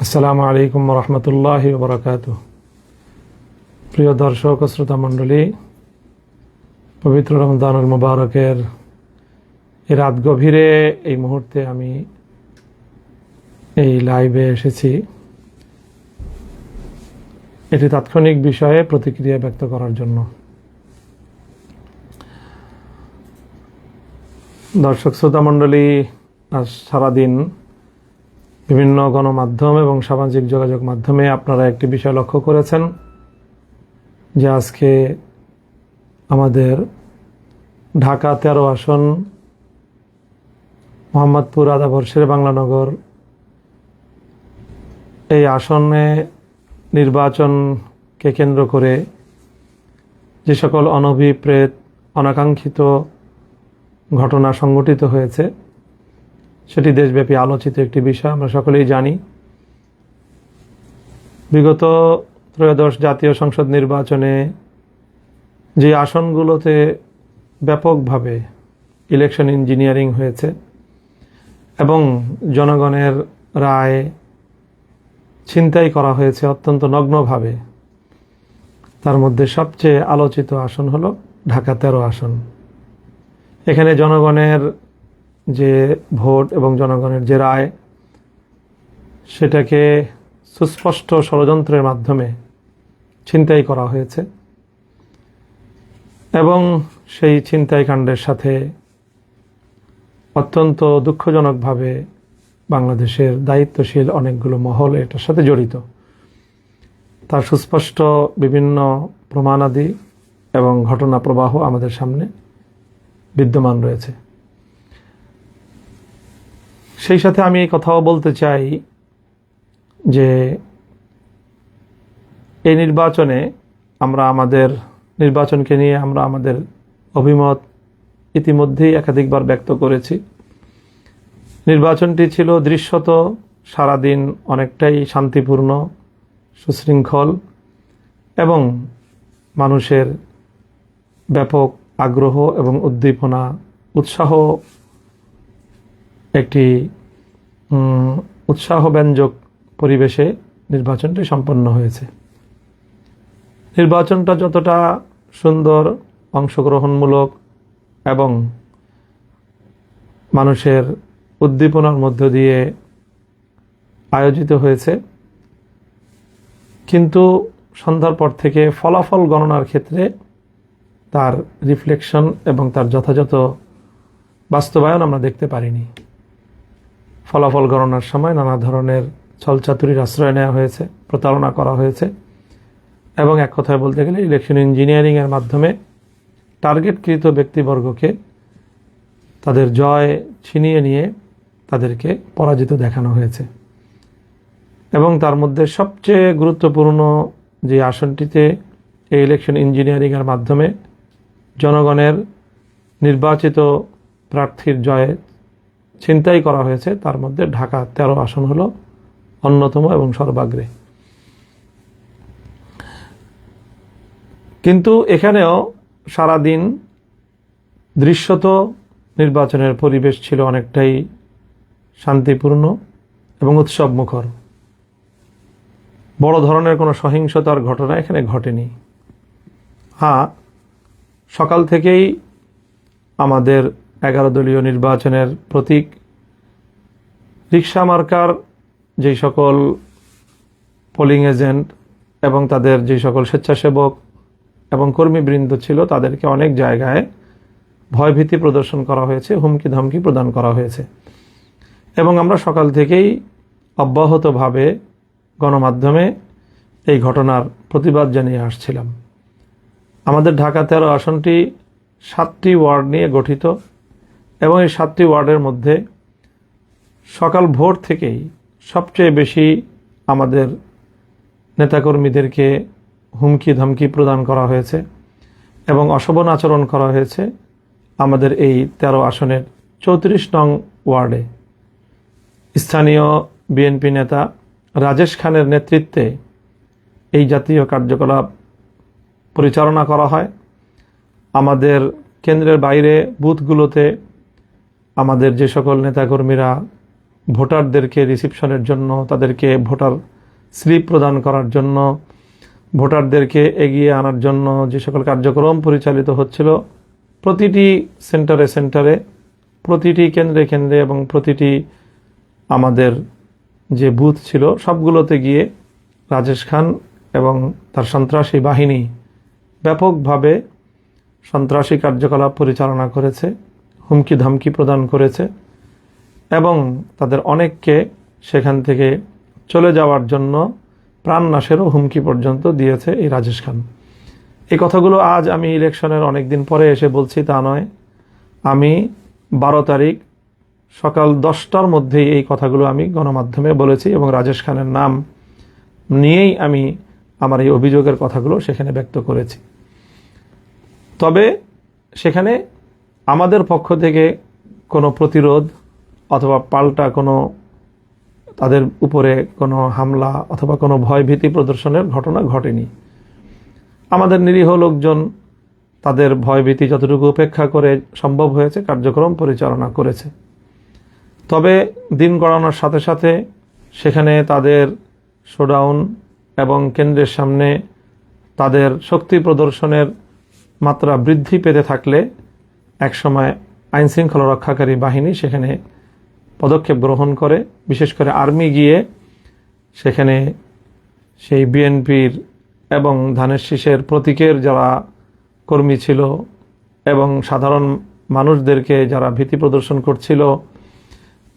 আসসালামু আলাইকুম রহমতুল্লাহি ওয়া বারাকাতুহু। প্রিয় দর্শক ও শ্রোতা মণ্ডলী, পবিত্র রমজানুল মুবারকের এই রাত গভীরে এই মুহূর্তে আমি এই লাইভে এসেছি এটি তাৎক্ষণিক বিষয়ে প্রতিক্রিয়া ব্যক্ত করার জন্য। দর্শক শ্রোতা মণ্ডলী, আজ সারাদিন বিভিন্ন গণমাধ্যম এবং সামাজিক যোগাযোগ মাধ্যমে আপনারা একটি বিষয় লক্ষ্য করেছেন যে আজকে আমাদের ঢাকা 13 আসন মোহাম্মদপুর আদাবর শেরে বাংলানগর এই আসনে নির্বাচনকে কেন্দ্র করে যে সকল অনভিপ্রেত অনাকাঙ্ক্ষিত ঘটনা সংঘটিত হয়েছে সেটি দেশব্যাপী আলোচিত একটি বিষয়। আমরা সকলেই জানি বিগত ত্রয়োদশ জাতীয় সংসদ নির্বাচনে যে আসনগুলোতে ব্যাপকভাবে ইলেকশন ইঞ্জিনিয়ারিং হয়েছে এবং জনগণের রায় ছিনতাই করা হয়েছে অত্যন্ত নগ্নভাবে, তার মধ্যে সবচেয়ে আলোচিত আসন হলো ঢাকা 13 আসন। এখানে জনগণের যে ভোট এবং জনগণের যে রায় সেটাকে সুস্পষ্ট ষড়যন্ত্রের মাধ্যমে ছিনতাই করা হয়েছে এবং সেই ছিনতাইকাণ্ডের সাথে অত্যন্ত দুঃখজনকভাবে বাংলাদেশের দায়িত্বশীল অনেকগুলো মহল এটার সাথে জড়িত। তার সুস্পষ্ট বিভিন্ন প্রমাণাদি এবং ঘটনা প্রবাহ আমাদের সামনে বিদ্যমান রয়েছে। সেই সাথে আমি এই কথাও বলতে চাই যে এই নির্বাচনে আমরা আমাদের নির্বাচনকে নিয়ে আমরা আমাদের অভিমত ইতিমধ্যেই একাধিকবার ব্যক্ত করেছি। নির্বাচনটি ছিল দৃশ্যত সারাদিন অনেকটাই শান্তিপূর্ণ, সুশৃঙ্খল এবং মানুষের ব্যাপক আগ্রহ এবং উদ্দীপনা উৎসাহ একটি উৎসাহব্যঞ্জক পরিবেশে নির্বাচনটি সম্পন্ন হয়েছে। নির্বাচনটা যতটা সুন্দর, অংশগ্রহণমূলক এবং মানুষের উদ্দীপনার মধ্য দিয়ে আয়োজিত হয়েছে, কিন্তু সন্ধ্যার পর থেকে ফলাফল গণনার ক্ষেত্রে তার রিফ্লেকশন এবং তার যথাযথ বাস্তবায়ন আমরা দেখতে পারিনি। ফলাফল গণনার সময় নানা ধরনের ছলচাতুরির আশ্রয় নেওয়া হয়েছে, প্রতারণা করা হয়েছে এবং এক কথায় বলতে গেলে ইলেকশন ইঞ্জিনিয়ারিংয়ের মাধ্যমে টার্গেটকৃত ব্যক্তিবর্গকে তাদের জয় ছিনিয়ে নিয়ে তাদেরকে পরাজিত দেখানো হয়েছে। এবং তার মধ্যে সবচেয়ে গুরুত্বপূর্ণ যে আসনটিতে এই ইলেকশন ইঞ্জিনিয়ারিংয়ের মাধ্যমে জনগণের নির্বাচিত প্রার্থীর জয়ে ছিনতাই করা হয়েছে, তার মধ্যে ঢাকা 13 আসন হলো অন্যতম এবং সর্বাগ্রে। কিন্তু এখানেও সারাদিন দৃশ্যত নির্বাচনের পরিবেশ ছিল অনেকটাই শান্তিপূর্ণ এবং উৎসবমুখর। বড় ধরনের কোনো সহিংসতার ঘটনা এখানে ঘটেনি। সকাল থেকেই আমাদের 11 দলীয় নির্বাচনের প্রতীক রিকশা মার্কার যে সকল পোলিং এজেন্ট এবং তাদের যে সকল স্বেচ্ছাসেবক এবং কর্মীবৃন্দ ছিল তাদেরকে অনেক জায়গায় ভয়ভীতি প্রদর্শন করা হয়েছে, হুমকি ধমকি প্রদান করা হয়েছে এবং আমরা সকাল থেকেই অব্যাহতভাবে গণমাধ্যমে এই ঘটনার প্রতিবাদ জানিয়ে আসছিলাম। আমাদের ঢাকা 13 আসনটি 7টি ওয়ার্ড নিয়ে গঠিত এবং এই 7টি ওয়ার্ডের মধ্যে সকাল ভোর থেকেই সবচেয়ে বেশি আমাদের নেতাকর্মীদেরকে হুমকি ধমকি প্রদান করা হয়েছে এবং অশোভন আচরণ করা হয়েছে আমাদের এই 13 আসনের 34 নং ওয়ার্ডে। স্থানীয় বিএনপি নেতা রাজেশ খানের নেতৃত্বে এই জাতীয় কার্যকলাপ পরিচালনা করা হয়। আমাদের কেন্দ্রের বাইরে বুথগুলোতে আমাদের যে সকল নেতাকর্মীরা ভোটারদেরকে রিসিপশনের জন্য, তাদেরকে ভোটার স্লিপ প্রদান করার জন্য, ভোটারদেরকে এগিয়ে আনার জন্য যে সকল কার্যক্রম পরিচালিত হচ্ছিল, প্রতিটি সেন্টারে সেন্টারে, প্রতিটি কেন্দ্রে কেন্দ্রে এবং প্রতিটি আমাদের যে বুথ ছিল সবগুলোতে গিয়ে রাজেশ খান এবং তার সন্ত্রাসী বাহিনী ব্যাপকভাবে সন্ত্রাসী কার্যকলাপ পরিচালনা করেছে, হুমকি ধামকি প্রদান করেছে এবং তাদের অনেককে সেখান থেকে চলে যাওয়ার জন্য প্রাণনাশেরও হুমকি পর্যন্ত দিয়েছে এই রাজেশ খান। এই কথাগুলো আজ আমি ইলেকশনের অনেক দিন পরে এসে বলছি তা নয়। আমি 12 তারিখ সকাল 10টার মধ্যেই এই কথাগুলো আমি গণমাধ্যমে বলেছি এবং রাজেশ খানের নাম নিয়েই আমি আমার এই অভিযোগের কথাগুলো সেখানে ব্যক্ত করেছি। তবে সেখানে আমাদের পক্ষ থেকে কোনো প্রতিরোধ অথবা পাল্টা কোনো তাদের উপরে কোনো হামলা অথবা কোনো ভয়ভীতি প্রদর্শনের ঘটনা ঘটেনি। আমাদের নিরীহ লোকজন তাদের ভয়ভীতি যতটুকু উপেক্ষা করে সম্ভব হয়েছে কার্যক্রম পরিচালনা করেছে। তবে দিন গড়ানোর সাথে সাথে সেখানে তাদের শোডাউন এবং কেন্দ্রের সামনে তাদের শক্তি প্রদর্শনের মাত্রা বৃদ্ধি পেতে থাকলে একসময় আইনশৃঙ্খলা রক্ষাকারী বাহিনী সেখানে পদক্ষেপ গ্রহণ করে, বিশেষ করে আর্মি গিয়ে সেখানে সেই বিএনপির এবং ধানের শীষের প্রতীকের যারা কর্মী ছিল এবং সাধারণ মানুষদেরকে যারা ভীতি প্রদর্শন করছিল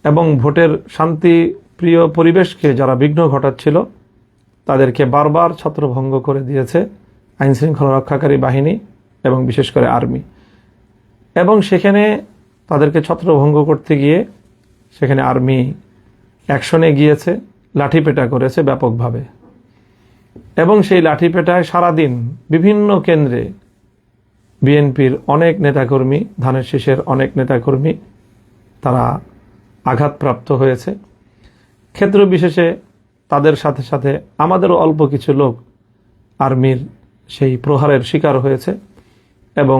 এবং ভোটের শান্তিপ্রিয় পরিবেশকে যারা বিঘ্ন ঘটাচ্ছিল তাদেরকে বারবার ছত্রভঙ্গ করে দিয়েছে আইনশৃঙ্খলা রক্ষাকারী বাহিনী এবং বিশেষ করে আর্মি। এবং সেখানে তাদেরকে ছত্রভঙ্গ করতে গিয়ে সেখানে আর্মি অ্যাকশনে গিয়েছে, লাঠিপেটা করেছে ব্যাপকভাবে এবং সেই লাঠিপেটায় সারাদিন বিভিন্ন কেন্দ্রে বিএনপির অনেক নেতাকর্মী, ধানের শীষের অনেক নেতাকর্মী তারা আঘাতপ্রাপ্ত হয়েছে। ক্ষেত্র বিশেষে তাদের সাথে সাথে আমাদেরও অল্প কিছু লোক আর্মির সেই প্রহারের শিকার হয়েছে এবং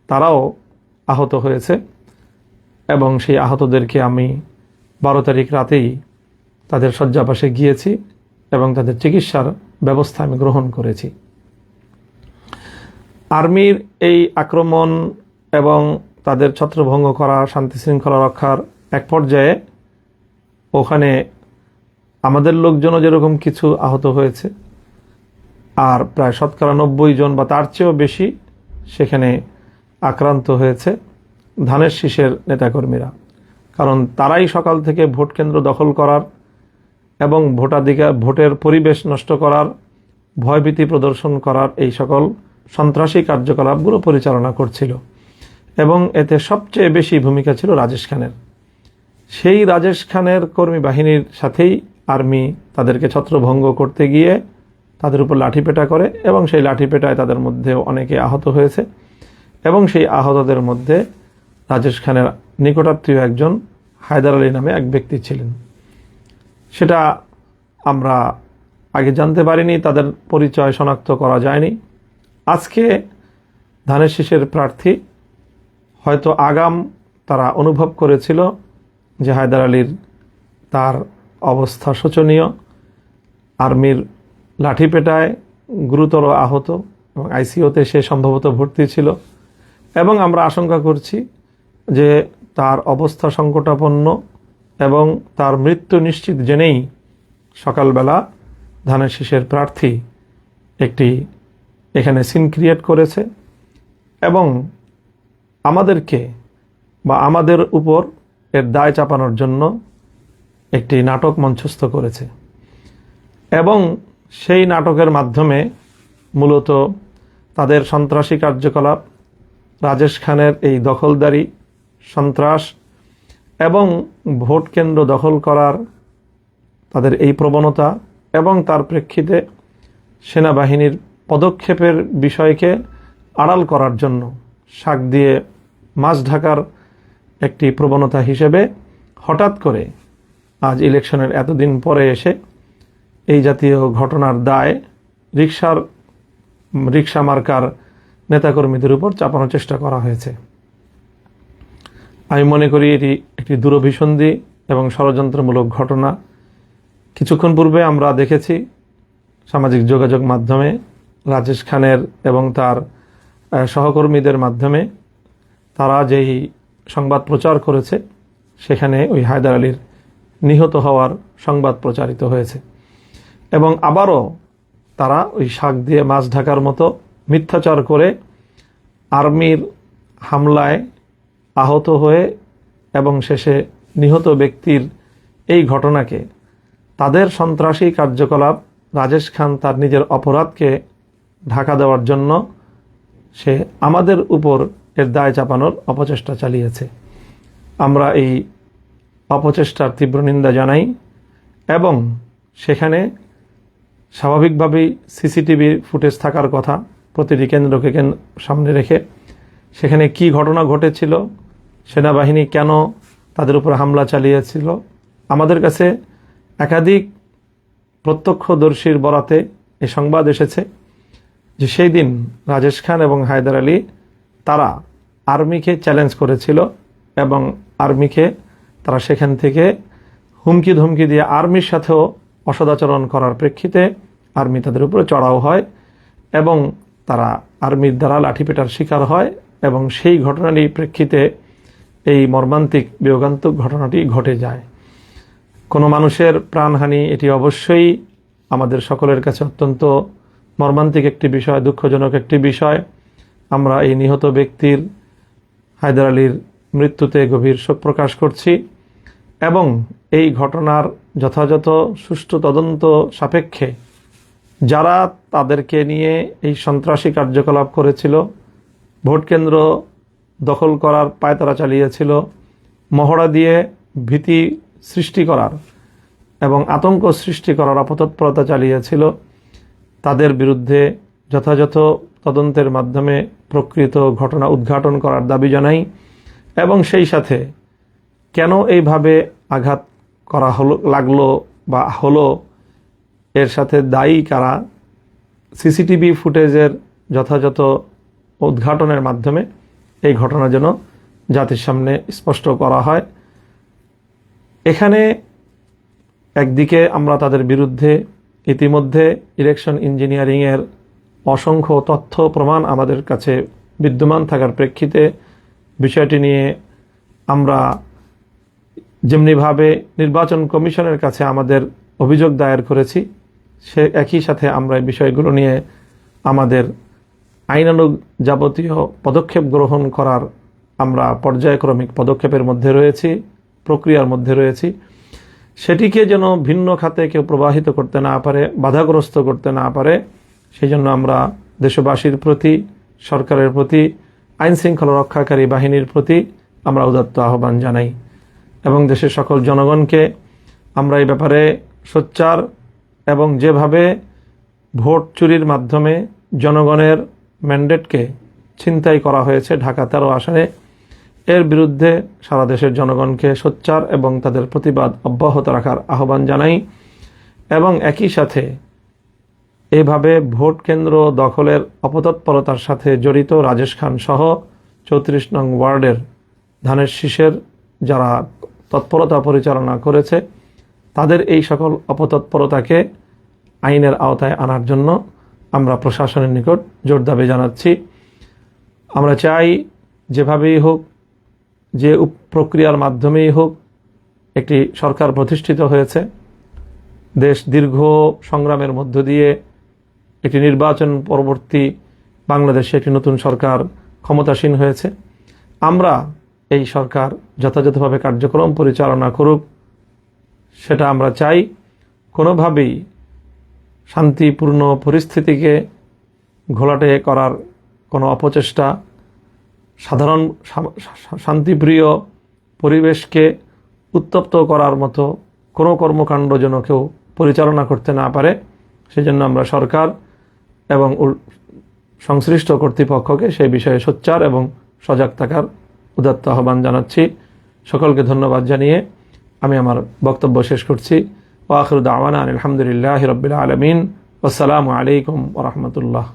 তারাও আহত হয়েছে এবং সেই আহতদেরকে আমি 12 তারিখ রাতেই তাদের শয্যাপাশে গিয়েছি এবং তাদের চিকিৎসার ব্যবস্থা আমি গ্রহণ করেছি। আর্মির এই আক্রমণ এবং তাদের ছত্রভঙ্গ করা, শান্তি শৃঙ্খলা রক্ষার এক পর্যায়ে ওখানে আমাদের লোকজনও যেরকম কিছু আহত হয়েছে আর প্রায় 90% জন বা তার চেয়েও বেশি সেখানে আক্রান্ত হয়েছে ধানের শীষের নেতাকর্মীরা। কারণ তারাই সকাল থেকে ভোট কেন্দ্র দখল করার এবং ভোটের পরিবেশ নষ্ট করার, ভয়ভীতি প্রদর্শন করার এই সকল সন্ত্রাসী কার্যকলাপগুলো পরিচালনা করছিল এবং এতে সবচেয়ে বেশি ভূমিকা ছিল রাজেশ খানের। সেই রাজেশ খানের কর্মী বাহিনীর সাথেই আর্মি তাদেরকে ছত্রভঙ্গ করতে গিয়ে তাদের উপর লাঠিপেটা করে এবং সেই লাঠিপেটায় তাদের মধ্যে অনেকে আহত হয়েছে এবং সেই আহতদের মধ্যে রাজেশ খানের নিকটাত্মীয় একজন হায়দার আলী নামে এক ব্যক্তি ছিলেন। সেটা আমরা আগে জানতে পারিনি, তাদের পরিচয় শনাক্ত করা যায়নি। আজকে ধানের শীষের প্রার্থী হয়তো আগাম তারা অনুভব করেছিল যে হায়দার আলীর তার অবস্থা শোচনীয়, আর্মির লাঠিপেটায় গুরুতর আহত এবং আইসিইউতে সে সম্ভবত ভর্তি ছিল এবং আমরা আশঙ্কা করছি যে তার অবস্থা সংকটাপন্ন এবং তার মৃত্যু নিশ্চিত জেনেই সকালবেলা ধানের শীষের প্রার্থী একটি এখানে সিন ক্রিয়েট করেছে এবং আমাদেরকে বা আমাদের উপর এর দায় চাপানোর জন্য একটি নাটক মঞ্চস্থ করেছে এবং সেই নাটকের মাধ্যমে মূলত তাদের সন্ত্রাসী কার্যকলাপ, রাজেশ খানের এই দখলদারি, সন্ত্রাস এবং ভোট কেন্দ্র দখল করার তাদের এই প্রবণতা এবং তার প্রেক্ষিতে সেনাবাহিনীর পদক্ষেপের বিষয়কে আড়াল করার জন্য শাক দিয়ে মাছ ঢাকার একটি প্রবণতা হিসেবে হঠাৎ করে আজ ইলেকশনের এতদিন পরে এসে এই জাতীয় ঘটনার দায় রিক্সা মার্কার নেতাকর্মীদের উপর চাপানোর চেষ্টা করা হয়েছে। আমি মনে করি এটি একটি দূরভিসন্ধি এবং ষড়যন্ত্রমূলক ঘটনা। কিছুক্ষণ পূর্বে আমরা দেখেছি সামাজিক যোগাযোগ মাধ্যমে রাজেশ খানের এবং তার সহকর্মীদের মাধ্যমে তারা যেই সংবাদ প্রচার করেছে, সেখানে ওই হায়দার আলীর নিহত হওয়ার সংবাদ প্রচারিত হয়েছে। এবং আবারও তারা ওই শাক দিয়ে মাছ ঢাকার মতো মিথ্যাচার করে আর্মির হামলায় আহত হয়ে এবং শেষে নিহত ব্যক্তির এই ঘটনাকে তাদের সন্ত্রাসী কার্যকলাপ, রাজেশ খান তার নিজের অপরাধকে ঢাকা দেওয়ার জন্য সে আমাদের উপর এর দায় চাপানোর অপচেষ্টা চালিয়েছে। আমরা এই অপচেষ্টার তীব্র নিন্দা জানাই এবং সেখানে স্বাভাবিকভাবেই সিসিটিভির ফুটেজ থাকার কথা প্রতিটি কেন্দ্রকে সামনে রেখে। সেখানে কি ঘটনা ঘটেছিল, সেনাবাহিনী কেন তাদের উপর হামলা চালিয়েছিল, আমাদের কাছে একাধিক প্রত্যক্ষদর্শীর বরাতে এই সংবাদ এসেছে যে সেই দিন রাজেশ খান এবং হায়দার আলী তারা আর্মিকে চ্যালেঞ্জ করেছিল এবং আর্মিকে তারা সেখান থেকে হুমকি ধমকি দিয়ে আর্মির সাথেও অসদাচরণ করার প্রেক্ষিতে আর্মি তাদের উপরে চড়াও হয় এবং তারা আর্মির দ্বারা লাঠিপেটার শিকার হয় এবং সেই ঘটনাটির প্রেক্ষিতে এই মর্মান্তিক বিয়োগান্তক ঘটনাটি ঘটে যায়। কোনো মানুষের প্রাণহানি এটি অবশ্যই আমাদের সকলের কাছে অত্যন্ত মর্মান্তিক একটি বিষয়, দুঃখজনক একটি বিষয়। আমরা এই নিহত ব্যক্তির হায়দার আলীর মৃত্যুতে গভীর শোক প্রকাশ করছি এবং এই ঘটনার যথাযথ সুষ্ঠু তদন্ত সাপেক্ষে যারা তাদেরকে নিয়ে এই সন্ত্রাসী কার্যকলাপ করেছিল, ভোট কেন্দ্র দখল করার পায়তারা চালিয়েছিল, মহড়া দিয়ে ভীতি সৃষ্টি করার এবং আতঙ্ক সৃষ্টি করার অপতৎপরতা চালিয়েছিল, তাদের বিরুদ্ধে যথাযথ তদন্তের মাধ্যমে প্রকৃত ঘটনা উদ্ঘাটন করার দাবি জানাই এবং সেই সাথে কেন এইভাবে আঘাত করা লাগলো বা হলো, এর সাথে দায়ী কারা, সিসিটিভি ফুটেজের যথাযথ উদ্ঘাটনের মাধ্যমে এই ঘটনা যেন জাতির সামনে স্পষ্ট করা হয়। এখানে একদিকে আমরা তাদের বিরুদ্ধে ইতিমধ্যে ইলেকশন ইঞ্জিনিয়ারিংয়ের অসংখ্য তথ্য প্রমাণ আমাদের কাছে বিদ্যমান থাকার প্রেক্ষিতে বিষয়টি নিয়ে আমরা যেমনিভাবে নির্বাচন কমিশনের কাছে আমাদের অভিযোগ দায়ের করেছি, সে একই সাথে আমরা এই বিষয়গুলো নিয়ে আমাদের আইনানুগ যাবতীয় পদক্ষেপ গ্রহণ করার আমরা পর্যায়ক্রমিক পদক্ষেপের মধ্যে রয়েছি, প্রক্রিয়ার মধ্যে রয়েছি। সেটিকে যেন ভিন্ন খাতে কেউ প্রবাহিত করতে না পারে, বাধাগ্রস্ত করতে না পারে, সেই জন্য আমরা দেশবাসীর প্রতি, সরকারের প্রতি, আইন শৃঙ্খলা রক্ষাকারী বাহিনীর প্রতি আমরা উদাত্ত আহ্বান জানাই এবং দেশের সকল জনগণকে আমরা এই ব্যাপারে সোচ্চার এবং যেভাবে ভোট চুরির মাধ্যমে জনগণের ম্যান্ডেটকে ছিনতাই করা হয়েছে ঢাকা 13 আসনে, এর বিরুদ্ধে সারা দেশের জনগণকে সোচ্চার এবং তাদের প্রতিবাদ অব্যাহত রাখার আহ্বান জানাই এবং একই সাথে এইভাবে ভোট কেন্দ্র দখলের অপতৎপরতার সাথে জড়িত রাজেশ খান সহ 34 নং ওয়ার্ডের ধানের শীষের যারা তৎপরতা পরিচালনা করেছে, তাদের এই সকল অপতৎপরতাকে আইনের আওতায় আনার জন্য আমরা প্রশাসনের নিকট জোর দাবি জানাচ্ছি। আমরা চাই যেভাবেই হোক, যে প্রক্রিয়ার মাধ্যমেই হোক, একটি সরকার প্রতিষ্ঠিত হয়েছে, দেশ দীর্ঘ সংগ্রামের মধ্য দিয়ে একটি নির্বাচন পরবর্তী বাংলাদেশে একটি নতুন সরকার ক্ষমতাসীন হয়েছে। আমরা এই সরকার যথাযথভাবে কার্যক্রম পরিচালনা করুক, সেটা আমরা চাই। কোনোভাবেই শান্তিপূর্ণ পরিস্থিতিকে ঘোলাটে করার কোনো অপচেষ্টা, সাধারণ শান্তিপ্রিয় পরিবেশকে উত্তপ্ত করার মতো কোনো কর্মকাণ্ড যেন কেউ পরিচালনা করতে না পারে, সেজন্য আমরা সরকার এবং সংশ্লিষ্ট কর্তৃপক্ষকে সেই বিষয়ে সোচ্চার এবং সজাগ থাকার উদাত্ত আহ্বান জানাচ্ছি। সকলকে ধন্যবাদ জানিয়ে আমি আমার বক্তব্য শেষ করছি। ওয়া আখিরু দাওয়ানা আলহামদুলিল্লাহি রাব্বিল আলামিন। আসসালামু আলাইকুম ওয়া রাহমাতুল্লাহ।